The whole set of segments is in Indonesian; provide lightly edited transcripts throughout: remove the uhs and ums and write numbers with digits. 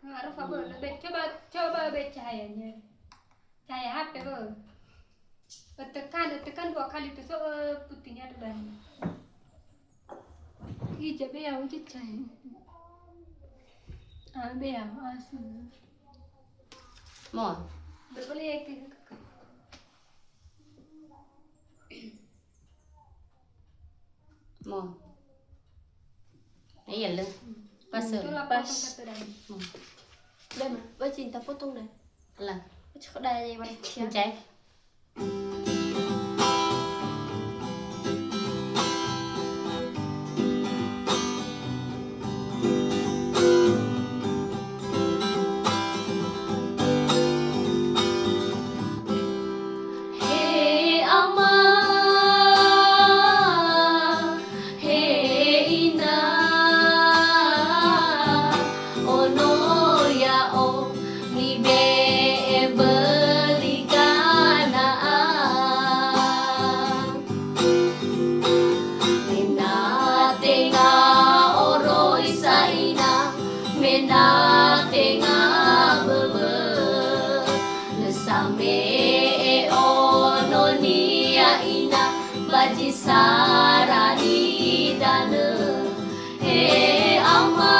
Harus apa? Coba cahayanya. Cahaya HP tekan 2 kali tuh putihnya ada banyak. Hijab ya wujud cahaya. Bea asli. Mau? Boleh ke. Mau? Iya loh. Pasal. Itu lah potong satu dan. Đây mà, với chị ta potong này. Lah. Chắc đây vậy mà. Cek. Sarani dana he ama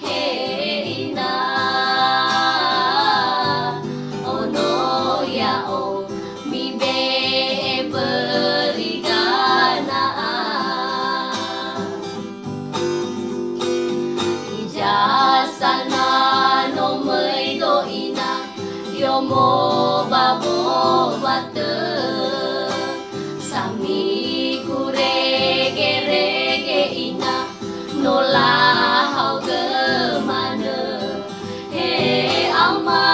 he ina ono ya o mi be berigana ijasana no mai do ina yomo babo bate nola hau ke mana he ama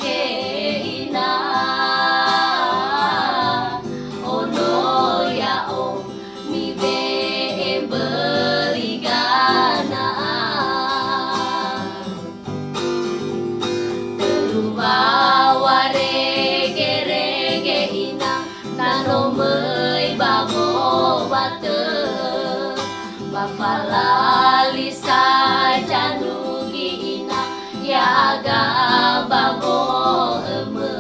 he ina ono ya o mi be berigana terubawa rege rege ina nano mai babo Bapala lisa janugi ina ya aga babo eme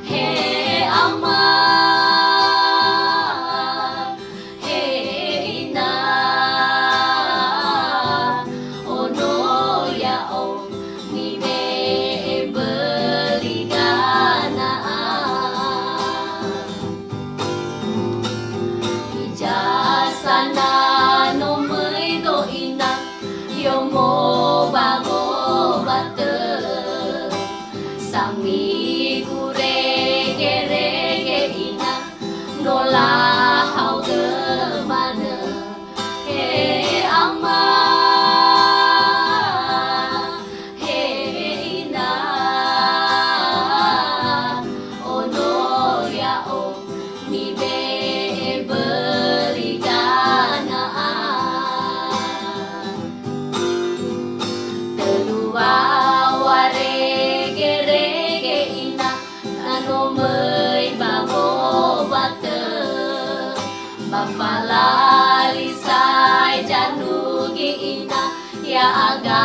he ama he ina ono ya o mi be berigana ijasana yomo bago bate sami kurege rege ina nola hau ke mana he ama he ina ono ya o mi be berigana warege rege ina nano mai babo bate bapala lisai janugi ina ya aga